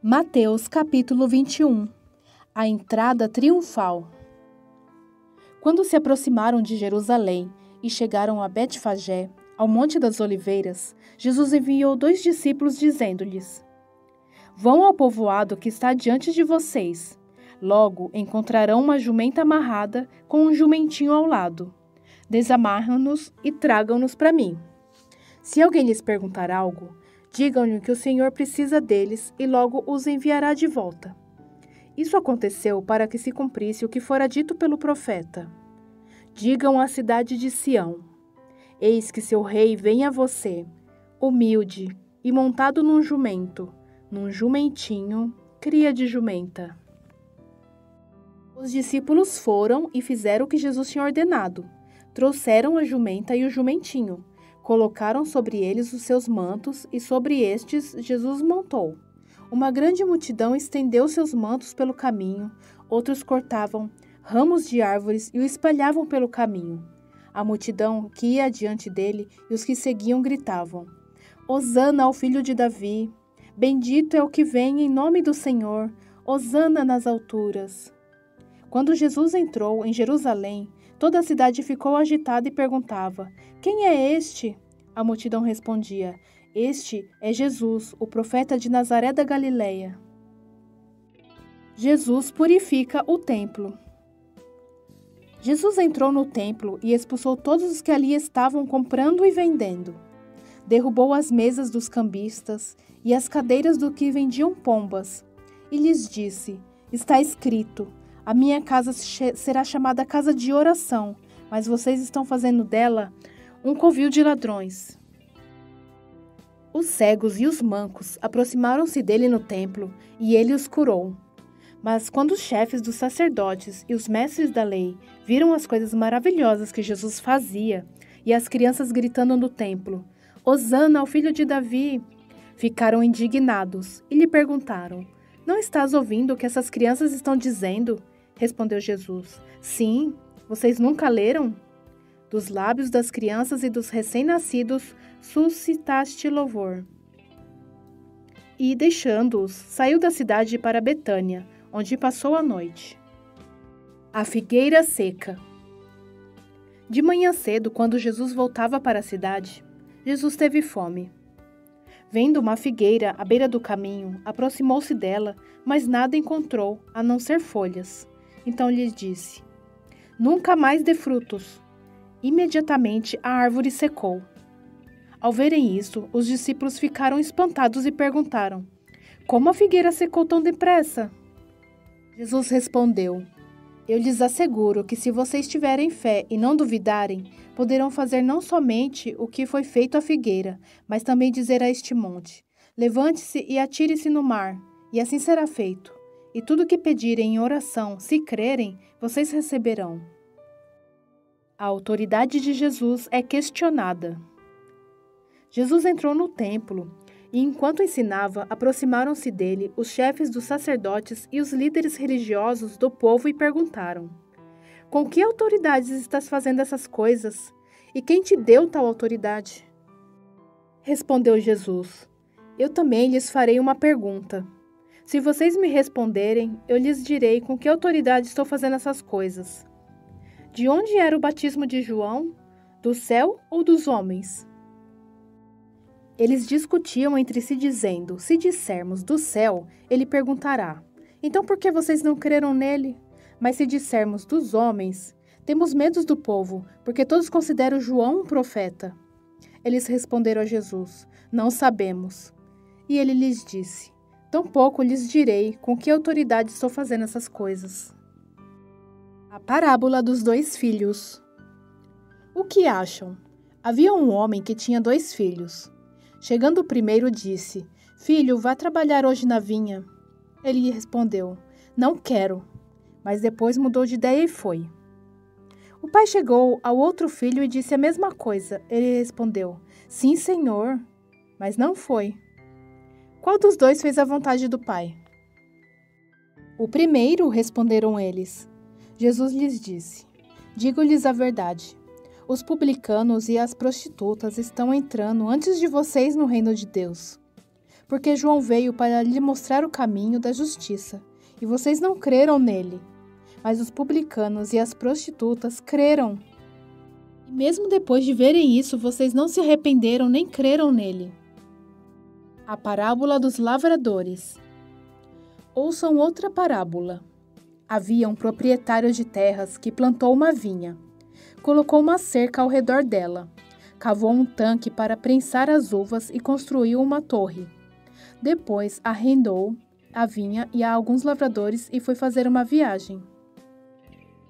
Mateus capítulo 21. A entrada triunfal. Quando se aproximaram de Jerusalém e chegaram a Betfagé, ao Monte das Oliveiras, Jesus enviou 2 discípulos dizendo-lhes: Vão ao povoado que está diante de vocês. Logo encontrarão uma jumenta amarrada com um jumentinho ao lado. Desamarram-nos e tragam-nos para mim. Se alguém lhes perguntar algo, digam-lhe que o Senhor precisa deles e logo os enviará de volta. Isso aconteceu para que se cumprisse o que fora dito pelo profeta. Digam à cidade de Sião: Eis que seu rei vem a você, humilde e montado num jumento, num jumentinho, cria de jumenta. Os discípulos foram e fizeram o que Jesus tinha ordenado. Trouxeram a jumenta e o jumentinho. Colocaram sobre eles os seus mantos e sobre estes Jesus montou. Uma grande multidão estendeu seus mantos pelo caminho, outros cortavam ramos de árvores e o espalhavam pelo caminho. A multidão que ia adiante dele e os que seguiam gritavam: Hosana ao filho de Davi! Bendito é o que vem em nome do Senhor! Hosana nas alturas! Quando Jesus entrou em Jerusalém, toda a cidade ficou agitada e perguntava: Quem é este? A multidão respondia: Este é Jesus, o profeta de Nazaré da Galileia. Jesus purifica o templo. Jesus entrou no templo e expulsou todos os que ali estavam comprando e vendendo. Derrubou as mesas dos cambistas e as cadeiras do que vendiam pombas. E lhes disse: Está escrito: A minha casa será chamada casa de oração, mas vocês estão fazendo dela um covil de ladrões. Os cegos e os mancos aproximaram-se dele no templo, e ele os curou. Mas quando os chefes dos sacerdotes e os mestres da lei viram as coisas maravilhosas que Jesus fazia, e as crianças gritando no templo: Hosana ao filho de Davi! Ficaram indignados e lhe perguntaram: Não estás ouvindo o que essas crianças estão dizendo? Respondeu Jesus: Sim, vocês nunca leram? Dos lábios das crianças e dos recém-nascidos suscitaste louvor. E, deixando-os, saiu da cidade para Betânia, onde passou a noite. A figueira seca. De manhã cedo, quando Jesus voltava para a cidade, Jesus teve fome. Vendo uma figueira à beira do caminho, aproximou-se dela, mas nada encontrou, a não ser folhas. Então lhe disse: Nunca mais dê frutos. Imediatamente a árvore secou. Ao verem isso, os discípulos ficaram espantados e perguntaram: Como a figueira secou tão depressa? Jesus respondeu: Eu lhes asseguro que se vocês tiverem fé e não duvidarem, poderão fazer não somente o que foi feito à figueira, mas também dizer a este monte: Levante-se e atire-se no mar, e assim será feito. E tudo o que pedirem em oração, se crerem, vocês receberão. A autoridade de Jesus é questionada. Jesus entrou no templo e, enquanto ensinava, aproximaram-se dele os chefes dos sacerdotes e os líderes religiosos do povo e perguntaram: Com que autoridades estás fazendo essas coisas? E quem te deu tal autoridade? Respondeu Jesus: Eu também lhes farei uma pergunta. Se vocês me responderem, eu lhes direi com que autoridade estou fazendo essas coisas. De onde era o batismo de João? Do céu ou dos homens? Eles discutiam entre si dizendo: Se dissermos do céu, ele perguntará: Então por que vocês não creram nele? Mas se dissermos dos homens, temos medo do povo, porque todos consideram João um profeta. Eles responderam a Jesus: Não sabemos. E ele lhes disse: Tampouco lhes direi com que autoridade estou fazendo essas coisas. A parábola dos 2 filhos. O que acham? Havia um homem que tinha 2 filhos. Chegando o primeiro, disse: Filho, vá trabalhar hoje na vinha. Ele respondeu: Não quero. Mas depois mudou de ideia e foi. O pai chegou ao outro filho e disse a mesma coisa. Ele respondeu: Sim, senhor. Mas não foi. Qual dos 2 fez a vontade do pai? O primeiro, responderam eles. Jesus lhes disse: Digo-lhes a verdade. Os publicanos e as prostitutas estão entrando antes de vocês no reino de Deus. porque João veio para lhe mostrar o caminho da justiça, e vocês não creram nele. Mas os publicanos e as prostitutas creram. E mesmo depois de verem isso, vocês não se arrependeram nem creram nele. A parábola dos lavradores. Ouçam outra parábola. Havia um proprietário de terras que plantou uma vinha. Colocou uma cerca ao redor dela. Cavou um tanque para prensar as uvas e construiu uma torre. Depois arrendou a vinha e a alguns lavradores e foi fazer uma viagem.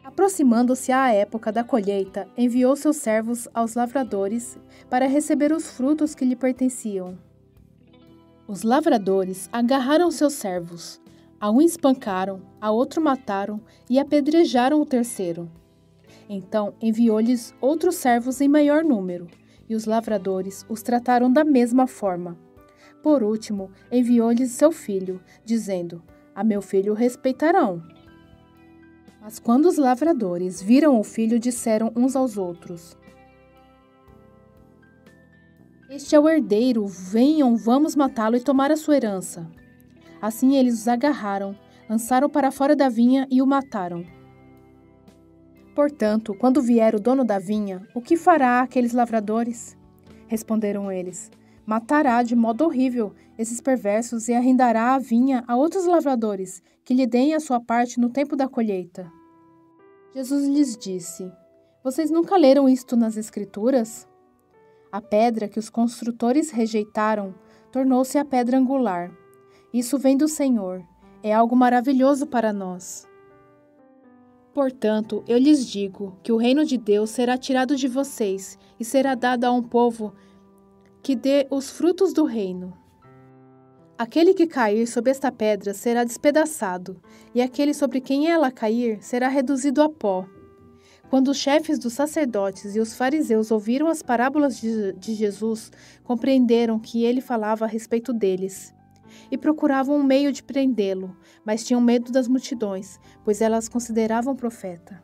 Aproximando-se à época da colheita, enviou seus servos aos lavradores para receber os frutos que lhe pertenciam. Os lavradores agarraram seus servos. A um espancaram, a outro mataram e apedrejaram o terceiro. Então enviou-lhes outros servos em maior número, e os lavradores os trataram da mesma forma. Por último, enviou-lhes seu filho, dizendo: "A meu filho respeitarão." Mas quando os lavradores viram o filho, disseram uns aos outros: "Este é o herdeiro, venham, vamos matá-lo e tomar a sua herança." Assim eles os agarraram, lançaram para fora da vinha e o mataram. Portanto, quando vier o dono da vinha, o que fará aqueles lavradores? Responderam eles: "Matará de modo horrível esses perversos e arrendará a vinha a outros lavradores, que lhe deem a sua parte no tempo da colheita." Jesus lhes disse: "Vocês nunca leram isto nas Escrituras? A pedra que os construtores rejeitaram tornou-se a pedra angular. Isso vem do Senhor. É algo maravilhoso para nós. Portanto, eu lhes digo que o reino de Deus será tirado de vocês e será dado a um povo que dê os frutos do reino. Aquele que cair sob esta pedra será despedaçado, e aquele sobre quem ela cair será reduzido a pó." Quando os chefes dos sacerdotes e os fariseus ouviram as parábolas de Jesus, compreenderam que ele falava a respeito deles, e procuravam um meio de prendê-lo, mas tinham medo das multidões, pois elas consideravam profeta.